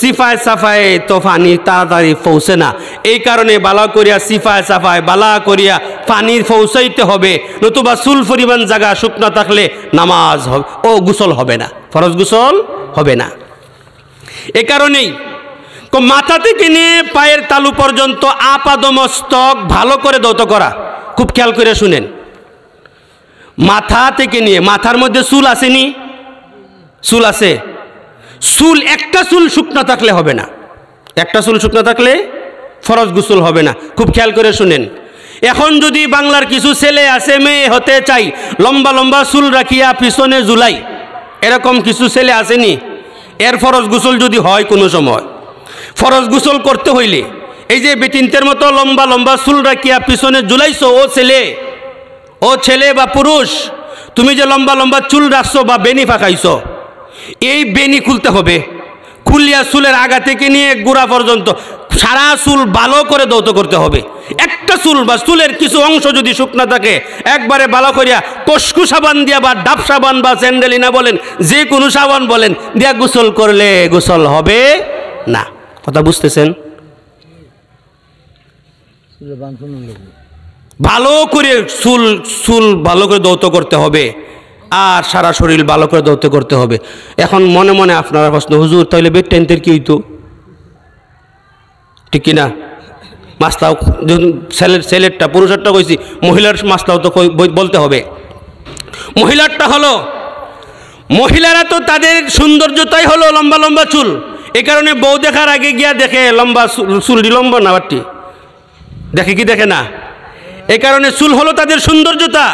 সিফায় সাফায় তো পানি তাড়াতাড়ি পৌঁছে না, এই কারণে বালা করিয়া সিফায় সাফায় বালা করিয়া পানি পৌঁছাইতে হবে, নতুবা চুল পরিমাণ জায়গা শুকনো থাকলে নামাজ হবে ও গোসল হবে না, ফরজ গোসল হবে না। এ কারণেই মাথা থেকে নিয়ে পায়ের তালু পর্যন্ত আপাদমস্তক ভালো করে দৌত করা। খুব খেয়াল করে শুনেন, মাথা থেকে নিয়ে, মাথার মধ্যে চুল আসেনি? চুল আছে। চুল একটা চুল শুকনো থাকলে হবে না, একটা চুল শুকনো থাকলে ফরজ গোসল হবে না। খুব খেয়াল করে শুনেন, এখন যদি বাংলার কিছু ছেলে আছে মেয়ে হতে চাই, লম্বা লম্বা চুল রাখিয়া পিছনে জুলাই, এরকম কিছু ছেলে আসেনি? এর ফরজ গোসল যদি হয় কোনো সময়, ফরজ গোসল করতে হইলে এই যে বেটিনতের মতো লম্বা লম্বা চুল রাখিয়া পিছনে জুলাইছো, ও ছেলে বা পুরুষ, তুমি যে লম্বা লম্বা চুল রাখছো বা বেনি ফাঁকাইছো, এই বেনি খুলতে হবে। খুলিয়া চুলের আগা থেকে নিয়ে গোড়া পর্যন্ত সারা চুল ভালো করে দৌত করতে হবে। একটা চুল বা চুলের কিছু অংশ যদি শুকনা থাকে, একবারে ভালো করিয়া কসকু সাবান দিয়া বা ডাব সাবান বা স্যান্ডেলিনা বলেন, যে কোনো সাবান বলেন, দিয়া গোসল করলে গোসল হবে না। কথা বুঝতেছেন? ভালো করে চুল ভালো করে দৌত করতে হবে, আর সারা শরীর ভালো করে দৌত করতে হবে। এখন মনে মনে আপনারা প্রশ্ন, হুজুর তাহলে বেটেন্টের কি হইতো? ঠিক কিনা? মাসলাও ছেলেরটা, পুরুষেরটা কইছি, মহিলার মাসলাও তো বলতে হবে। মহিলারটা হলো, মহিলারা তো তাদের সৌন্দর্যতাই হলো লম্বা লম্বা চুল। এই কারণে বউ দেখার আগে গিয়া দেখে লম্বা চুলটি লম্বা না বাটি, দেখে কি দেখে না? এই কারণে চুল হলো তাদের সৌন্দর্যতা।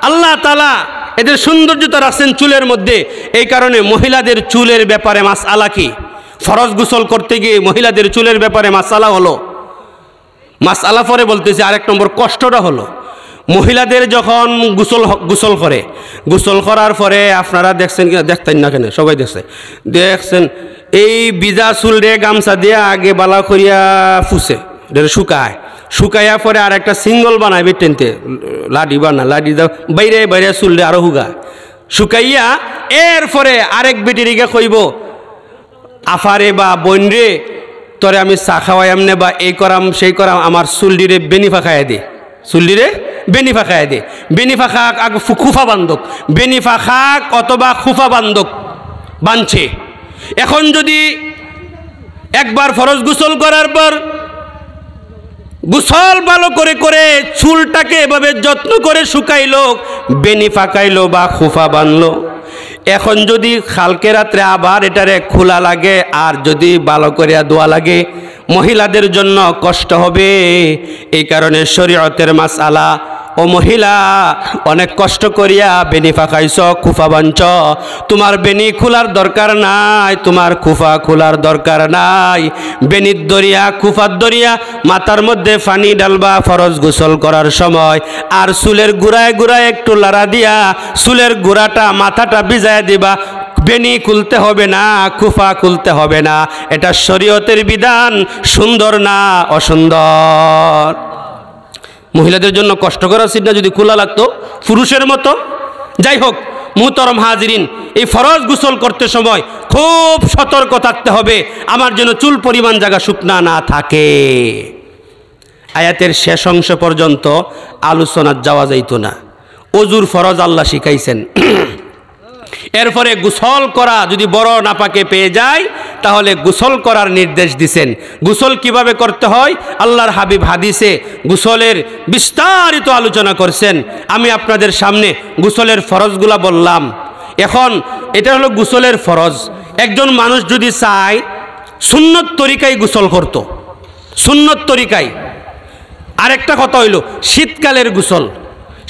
আল্লাহ তাআলা এদের সৌন্দর্যতা রাখছেন চুলের মধ্যে। এই কারণে মহিলাদের চুলের ব্যাপারে মাসআলা কি? ফরজ গোসল করতে গিয়ে মহিলাদের চুলের ব্যাপারে মাসআলা হলো। মাসআলা পরে বলতেছি, আরেক নম্বর কষ্টটা হলো, মহিলাদের যখন গোসল করে, গোসল করার পরে আপনারা দেখছেন কিনা, দেখতেন না কেন, সবাই দেখছেন এই বিজা চুল রে গামছা দিয়ে আগে বালা করিয়া ফুসে শুকায়, শুকাইয়া পরে আর একটা সিঙ্গল বানায় বেটেনতে, লাডি বানা, লাডি দাও বাইরে বাইরে চুল রে আরো হুগায়, শুকাইয়া এরপরে আরেক বেটিরিকে কইব, আফারে বা বোন রে তোরে আমি চা খাওয়াই এমনে বা এই করাম সেই করাম, আমার চুলডিরে বেনি ফাঁকায় দে, চুলডিরে বেনি ফাঁকায় দে। বেনি ফাঁকা খুফা বান্ধক, বেনি ফাঁকা অথবা খুফা বান্ধক বানছে। এখন যদি একবার ফরজ গোসল করার পর গোসল ভালো করে করে চুলটাকে এভাবে যত্ন করে শুকাইলো, বেনি ফাঁকাইলো বা খুফা বানলো, এখন যদি কালকে রাত্রে আবার এটারে খোলা লাগে আর যদি ভালো করে ধোয়া লাগে, মহিলাদের জন্য কষ্ট হবে। এই কারণে শরীয়তের মাসআলা, ও মহিলা অনেক কষ্ট করিয়া বেনি ফাঁকাইছ, খুফা বানছ, তোমার বেনি খোলার দরকার নাই, তোমার খুফা খোলার দরকার নাই। বেনির দরিয়া খুফার দরিয়া মাথার মধ্যে পানি ডালবা ফরজ গোসল করার সময়, আর চুলের গুড়ায় গুড়ায় একটু লাড়া দিয়া চুলের গুড়াটা মাথাটা ভিজায় দিবা। বেনি খুলতে হবে না, খুফা খুলতে হবে না। এটা শরীয়তের বিধান। সুন্দর না অসুন্দর? মহিলাদের জন্য কষ্ট করা উচিত না যদি খোলা লাগতো পুরুষের মতো? যাই হোক মুহতারাম হাজিরিন, এই ফরজ গোসল করতে সময় খুব সতর্ক থাকতে হবে আমার যেন চুল পরিমাণ জায়গা শুকনা না থাকে। আয়াতের শেষ অংশ পর্যন্ত আলোচনা যাওয়া যাইতো না। অজুর ফরজ আল্লাহ শিখাইছেন। এরপরে গোসল করা যদি বড় নাপাকে পেয়ে যায় তাহলে গোসল করার নির্দেশ দিছেন। গোসল কিভাবে করতে হয় আল্লাহর হাবিব হাদিসে গোসলের বিস্তারিত আলোচনা করছেন। আমি আপনাদের সামনে গোসলের ফরজগুলা বললাম। এখন এটা হলো গোসলের ফরজ। একজন মানুষ যদি চায় সুন্নত তরিকায় গোসল করত, সুন্নত তরিকায়। আরেকটা কথা হইল শীতকালের গোসল,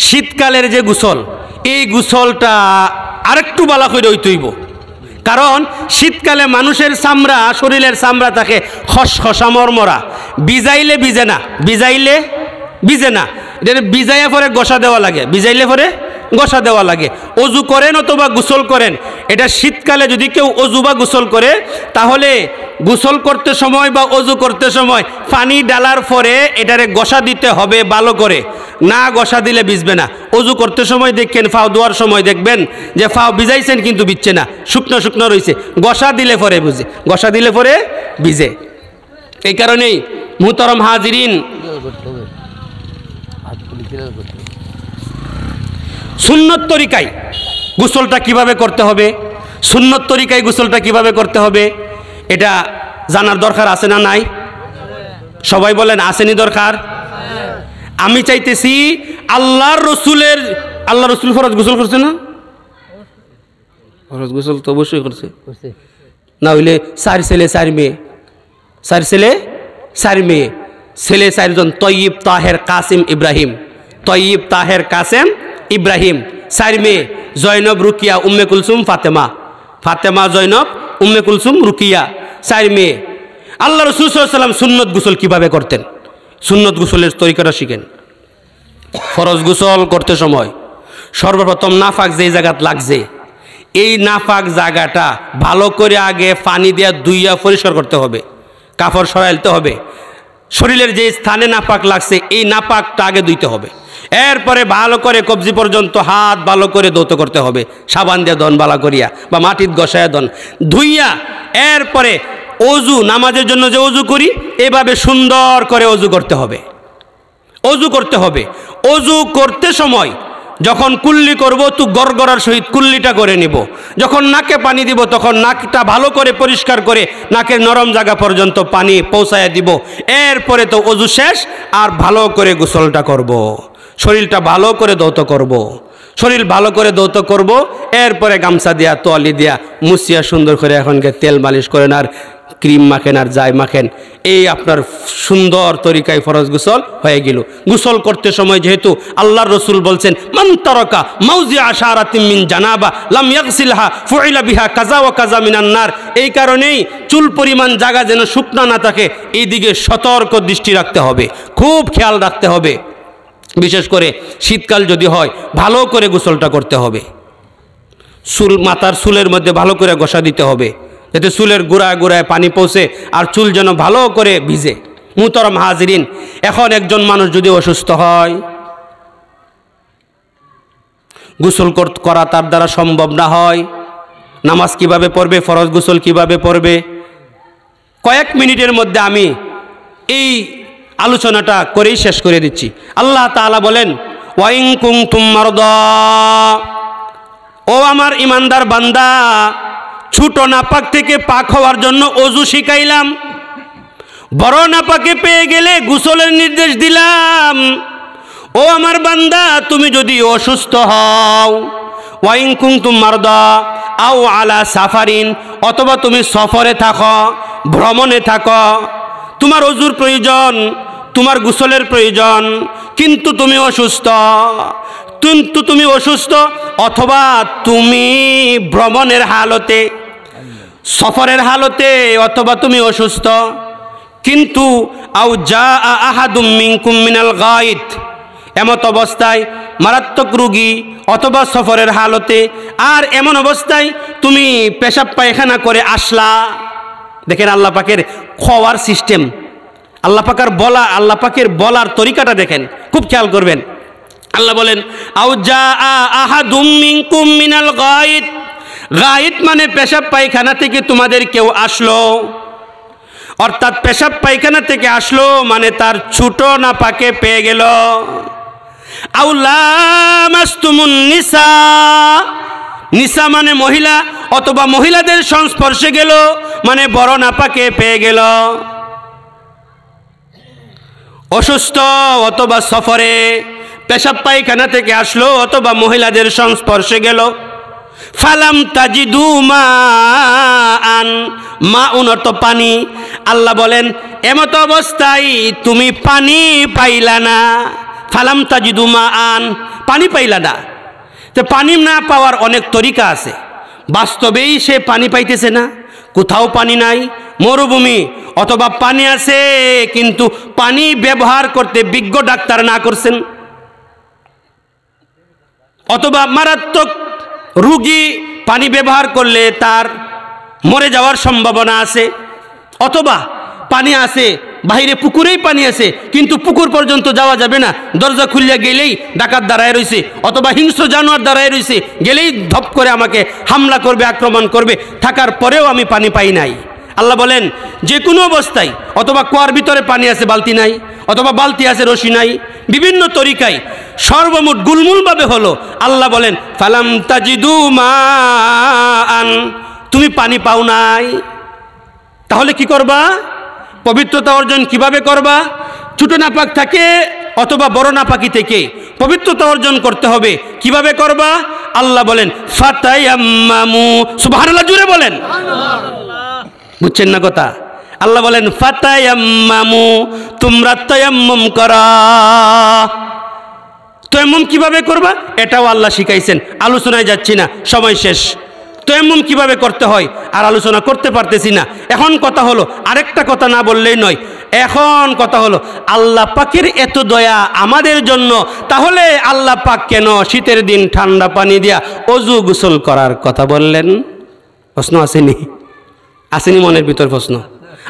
শীতকালের যে গোসল, এই গোসলটা আরেকটু বালা করে হইতেইব, কারণ শীতকালে মানুষের চামড়া, শরীরের চামড়া থাকে খসখসা মরমরা। ভিজাইলে ভিজে না, ভিজাইলে ভিজে না, এটা ভিজাইয়া পরে গোসা দেওয়া লাগে, ভিজাইলে পরে গোসা দেওয়া লাগে। অজু করেন অথবা গোসল করেন, এটা শীতকালে যদি কেউ অজু বা গোসল করে তাহলে গোসল করতে সময় বা অজু করতে সময় পানি ডালার পরে এটারে গোসা দিতে হবে ভালো করে, না গোসা দিলে ভিজবে না। অজু করতে সময় দেখেন, ফাও ধোয়ার সময় দেখবেন যে ফাও ভিজাইছেন কিন্তু ভিজছে না, শুকনো শুকনো রয়েছে, গোসা দিলে পরে ভিজে, গোসা দিলে পরে ভিজে। এই কারণেই মুহতারাম হাজিরিন, সুন্নত তরিকায় গোসলটা কিভাবে করতে হবে, সুন্নত তরিকায় গোসলটা কিভাবে করতে হবে এটা জানার দরকার আছে না নাই? সবাই বলেন আসেনি দরকার? আমি চাইতেছি আল্লাহ রসুল ফরজ গোসল করছে না? ফরজ গোসল তো অবশ্যই করছে, না হইলে 4 ছেলে 4 মেয়ে, 4 ছেলে 4 মেয়ে, ছেলে 4 জন, তয়্যিব তাহের কাসিম ইব্রাহিম, তয়্যিব তাহের কাসেম ইব্রাহিম, 4 মেয়ে, জয়নব রুকিয়া উম্মে কুলসুম ফাতেমা, ফাতেমা জয়নব উম্মে কুলসুম রুকিয়া, 4 মেয়ে। আল্লাহ রাসূল সাল্লাল্লাহু আলাইহি ওয়াসাল্লাম সুন্নত গোসল কিভাবে করতেন, সুন্নত গোসলের তরিকাটা শিখেন। ফরজ গোসল করতে সময় সর্বপ্রথম নাফাক যেই জায়গাত লাগছে এই নাফাক জায়গাটা ভালো করে আগে পানি দিয়ে ধুইয়া পরিষ্কার করতে হবে, কাপড় সরাইতে হবে। শরীরের যে স্থানে নাপাক লাগছে এই নাপাকটা আগে ধুইতে হবে, এরপরে ভালো করে কবজি পর্যন্ত হাত ভালো করে ধৌত করতে হবে, সাবান দিয়ে দন বালা করিয়া বা মাটির গসায়া দন ধুইয়া, এরপরে অজু, নামাজের জন্য যে অজু করি এভাবে সুন্দর করে অজু করতে হবে, অজু করতে হবে। অজু করতে সময় যখন কুল্লি করব তো গড়গড়ার সহিত কুল্লিটা করে নিব, যখন নাকে পানি দিব তখন নাকটা ভালো করে পরিষ্কার করে নাকের নরম জায়গা পর্যন্ত পানি পৌঁছায় দিব, এরপরে তো অজু শেষ আর ভালো করে গোসলটা করব, শরীরটা ভালো করে ধৌত করব, শরীর ভালো করে ধৌত করব, এরপরে গামছা দিয়া তোয়ালি দিয়া মুছিয়া সুন্দর করে এখনকে তেল মালিশ করেন আর ক্রিম মাখেন আর যাই মাখেন, এই আপনার সুন্দর তরিকায় ফরজ গোসল হয়ে গেল। গোসল করতে সময় যেহেতু আল্লাহর রসুল বলছেন মান তারাকা মাউজিআ শারাতিন মিন জানাবা লাম ইয়াগসিলহা ফুইলা বিহা কাজা ওয়া কাজা মিনান নার, এই কারণেই চুল পরিমাণ জায়গা যেন শুকনা না থাকে এই দিকে সতর্ক দৃষ্টি রাখতে হবে, খুব খেয়াল রাখতে হবে। বিশেষ করে শীতকাল যদি হয় ভালো করে গোসলটা করতে হবে, চুল মাথার চুলের মধ্যে ভালো করে ঘষা দিতে হবে যাতে চুলের গোড়ায় গোড়ায় পানি পৌঁছে আর চুল যেন ভালো করে ভিজে। মুহতারাম হাজিরিন, এখন একজন মানুষ যদি অসুস্থ হয়, গোসল করা তার দ্বারা সম্ভব না হয়, নামাজ কিভাবে পড়বে, ফরজ গোসল কিভাবে পড়বে, কয়েক মিনিটের মধ্যে আমি এই আলোচনাটা করেই শেষ করে দিচ্ছি। আল্লাহ তাআলা বলেন ওয়াইন কুনতুম মারদা, ও আমার ইমানদার বান্দা, ছোট নাপাক থেকে পাক হওয়ার জন্য অজু শিখাইলাম, বড় নাপাকে পেয়ে গেলে গোসলের নির্দেশ দিলাম। ও আমার বান্দা, তুমি যদি অসুস্থ হও, ওয়াইন কুনতুম মারদা আও আলা সাফারিন, অথবা তুমি সফরে থাকো, ভ্রমণে থাকো, তোমার অজুর প্রয়োজন, তোমার গোসলের প্রয়োজন, কিন্তু তুমি অসুস্থ, অথবা তুমি ভ্রমণের হালতে, সফরের হালতে, অথবা তুমি অসুস্থ, কিন্তু আও জা আহাদুম মিনকুম মিনাল গায়ত, এমত অবস্থায় মারাত্মক রোগী অথবা সফরের হালতে, আর এমন অবস্থায় তুমি পেশাব পায়খানা করে আসলা। দেখেন আল্লাহ পাকের খাওয়ার সিস্টেম, আল্লাহ পাকের বলার তরিকাটা দেখেন, খুব খেয়াল করবেন। আল্লাহ বলেন আও জা আহাদুম মিনকুম মিনাল গায়ত, গায়ত মানে পেশাব পায়খানা থেকে তোমাদের কেউ আসলো, অর্থাৎ পেশাব পায়খানা থেকে আসলো মানে তার ছোট নাপাকে পেয়ে গেল। আও লামাসতুমুন নিসা, নিসা মানে মহিলা, অথবা মহিলাদের সংস্পর্শে গেল মানে বড় নাপাকে পেয়ে গেল। অসুস্থ অথবা সফরে, পেশাব পায়খানা থেকে আসলো অথবা মহিলাদের সংস্পর্শে গেল। ফালাম তাজিদু মান, মাউন অর্থ পানি। আল্লাহ বলেন এমত অবস্থায় তুমি পানি পাইলা না, ফালাম তাজিদু মান, পানি পাইলা না। তো পানি না পাওয়ার অনেক তরিকা আছে, বাস্তবেই সে পানি পাইতেছে না, কোথাও পানি নাই, মরুভূমি, অথবা পানি আছে কিন্তু পানি ব্যবহার করতে বিজ্ঞ ডাক্তার না করছেন, অথবা মারাত্মক রোগী পানি ব্যবহার করলে তার মরে যাওয়ার সম্ভাবনা আছে, অথবা পানি আছে বাইরে পুকুরেই পানি আছে কিন্তু পুকুর পর্যন্ত যাওয়া যাবে না, দরজা খুলিয়া গেলেই ডাকাত দাঁড়ায় রয়েছে, অথবা হিংস্র জানোয়ার দাঁড়ায় রয়েছে, গেলেই ধপ করে আমাকে হামলা করবে, আক্রমণ করবে, থাকার পরেও আমি পানি পাই নাই। আল্লাহ বলেন যে কোনো অবস্থায়, অথবা কুয়ার ভিতরে পানি আছে বালতি নাই, অথবা বালতি আছে রশি নাই, বিভিন্ন তরিকায় সর্বমোট গুলমুলভাবে হলো। আল্লাহ বলেন ফালাম তাজিদু মান, তুমি পানি পাও নাই, তাহলে কি করবা? পবিত্রতা অর্জন কিভাবে করবা? ছোট নাপাক থাকে অথবা বড় নাপাকি থেকে পবিত্রতা অর্জন করতে হবে। কিভাবে করবা? আল্লাহ বলেন ফাতায়াম্মামু, সুবহানাল্লাহ জুড়ে বলেন, বুঝছেন না কথা? আল্লাহ বলেন ফাতায়াম্মামু, তোমরা তায়াম্মুম করা। তায়াম্মুম কিভাবে করবা এটাও আল্লাহ শিখাইছেন, আলোচনায় যাচ্ছি না, সময় শেষ। তায়াম্মুম কিভাবে করতে হয় আর আলোচনা করতে পারতেছি না। এখন কথা হলো, আরেকটা কথা না বললেই নয়, এখন কথা হলো আল্লাহ পাকের এত দয়া আমাদের জন্য, তাহলে আল্লাহ পাক কেন শীতের দিন ঠান্ডা পানি দিয়া অজু গোসল করার কথা বললেন? প্রশ্ন আসেনি? আসেনি মনের ভিতর প্রশ্ন?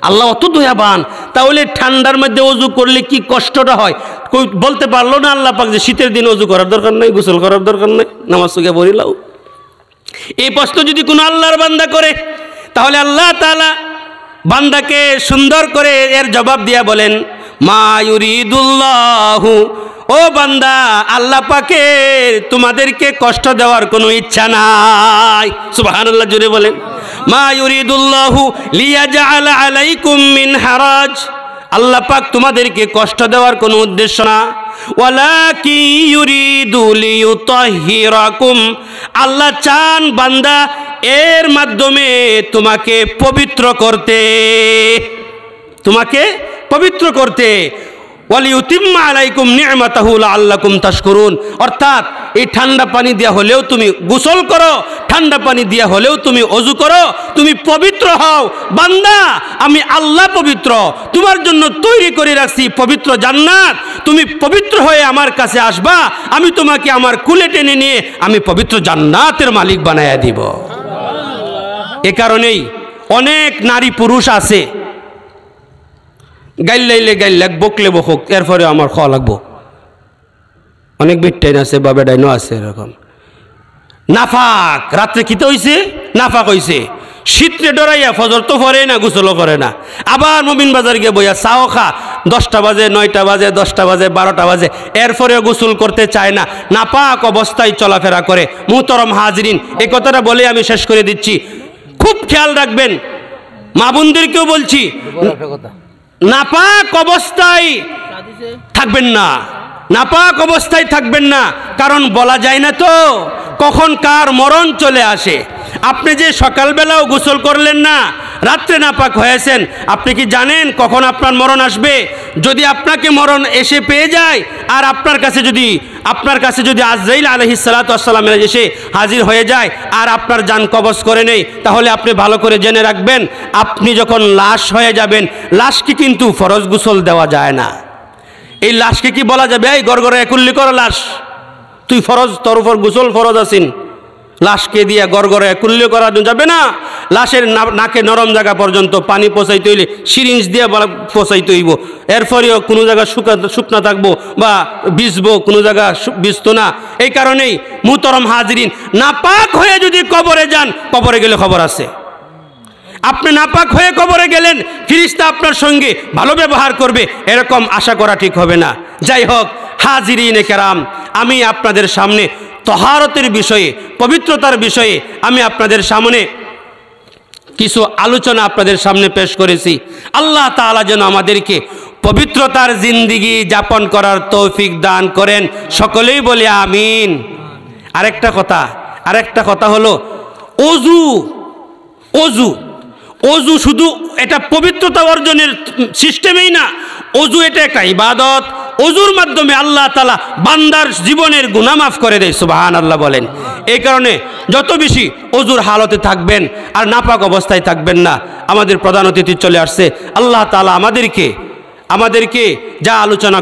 আল্লাহ অত দয়াবান, তাহলে ঠান্ডার মধ্যে অজু করলে কি কষ্টটা হয় বলতে পারলো না আল্লাহ পাক যে শীতের দিন অজু করার দরকার নাই, গোসল করার দরকার নাই, নামাজ সুগে পড়িলাও? এই প্রশ্ন যদি কোনো আল্লাহর বান্দা করে তাহলে আল্লাহ তাআলা বান্দাকে সুন্দর করে এর জবাব দিয়া বলেন মা ইউরিদুল্লাহু, ও বান্দা আল্লাহ পাকের তোমাদেরকে কষ্ট দেওয়ার কোনো ইচ্ছা নাই। সুবহানাল্লাহ জুড়ে বলেন মা ইউরিদুল্লাহু লিয়াজআলা আলাইকুম মিন হারাজ, আল্লাহ পাক তোমাদেরকে কষ্ট দেওয়ার কোনো উদ্দেশ্য না। ওয়ালাকি ইউরিদু লিইউতাহহিরাকুম, আল্লাহ চান বান্দা এর মাধ্যমে তোমাকে পবিত্র করতে, তোমাকে পবিত্র করতে। ওয়ালিউতিম্মা আলাইকুম নি'মাতাহু লাআল্লাকুম তাশকুরুন, অর্থাৎ এই ঠান্ডা পানি দেওয়া হলেও তুমি গোসল করো, ঠান্ডা পানি দেওয়া হলেও তুমি অজু করো, তুমি পবিত্র হও। বান্দা আমি আল্লাহ পবিত্র, তোমার জন্য তৈরি করে রাখছি পবিত্র জান্নাত, তুমি পবিত্র হয়ে আমার কাছে আসবা, আমি তোমাকে আমার কুলে টেনে নিয়ে আমি পবিত্র জান্নাতের মালিক বানায়া দিব। এ কারণেই অনেক নারী পুরুষ আছে গাইলাইলে গাইলাক, বকলে বকুক, এরপরে আমার খাওয়া লাগবো। অনেক বেটাইন আছে বা বেডাইনও আছে এরকম। নাফাক রাত্রে কিতে হইছে, নাফাক হইছে, শীতরে ডরাইয়া ফজর তো পরে না, গোসলও করে না, আবার মমিন বাজার গিয়ে বইয়া চাও খা, 10টা বাজে, 9টা বাজে, 10টা বাজে, 12টা বাজে, এরপরেও গোসল করতে চায় না, নাপাক অবস্থায় চলাফেরা করে। মুহতারাম হাজরিন, এই কথাটা বলে আমি শেষ করে দিচ্ছি, খুব খেয়াল রাখবেন, মা বোনদেরকেও বলছি, নাপাক অবস্থায় থাকবেন না, নাপাক অবস্থায় থাকবেন না, কারণ বলা যায় না তো কখন কার মরণ চলে আসে। আপনি যে সকালবেলাও গোসল করলেন না, রাত্রে নাপাক হয়েছেন, আপনি কি জানেন কখন আপনার মরণ আসবে? যদি আপনাকে মরণ এসে পেয়ে যায় আর আপনার কাছে যদি আজরাইল আলাইহিস সালাতু ওয়াস সালাম এসে হাজির হয়ে যায় আর আপনার জান কবজ করে নেই, তাহলে আপনি ভালো করে জেনে রাখবেন, আপনি যখন লাশ হয়ে যাবেন, লাশকে কিন্তু ফরজ গোসল দেওয়া যায় না। এই লাশকে কি বলা যাবে এই গড়গড়ে একুল্লি কর লাশ, তুই ফরজ, তোর উপর গোসল ফরজ আছিন, লাশকে দিয়ে গড়গড়ে একুল্লি করা যাবে না। লাশের নাকে নরম জায়গা পর্যন্ত পানি পৌঁছাইতে হইলে সিরিঞ্জ দিয়ে পৌঁছাইতে হইব, এরপরেও কোনো জায়গা শুকনা থাকবো বা ভিজবো, কোনো জায়গা ভিজতো না। এই কারণেই মুহতারাম হাজরিন, নাপাক হয়ে যদি কবরে যান, কবরে গেলে খবর আছে। আপনি নাপাক হয়ে কবরে গেলেন, ফেরেশতা আপনার সঙ্গে ভালো ব্যবহার করবে, এরকম আশা করা ঠিক হবে না। যাই হোক হাজিরিনে কেরাম, আমি আপনাদের সামনে তহারতের বিষয়ে, পবিত্রতার বিষয়ে আমি আপনাদের সামনে কিছু আলোচনা আপনাদের সামনে পেশ করেছি। আল্লাহ তাআলা যেন আমাদেরকে পবিত্রতার জিন্দেগি যাপন করার তৌফিক দান করেন, সকলেই বলে আমিন। আরেকটা কথা হলো অজু শুধু এটা পবিত্রতা অর্জনের সিস্টেমেই না, অজু এটা একটা ইবাদত। অজুর মাধ্যমে আল্লাহ তাআলা বান্দার জীবনের গুনাহ মাফ করে দেয়। সুবহানাল্লাহ বলেন। এই কারণে যত বেশি ওযুর হালতে থাকবেন আর নাপাক অবস্থায় থাকবেন না। আমাদের প্রধান অতিথি চলে আসছে। আল্লাহ তাআলা আমাদেরকে যা আলোচনা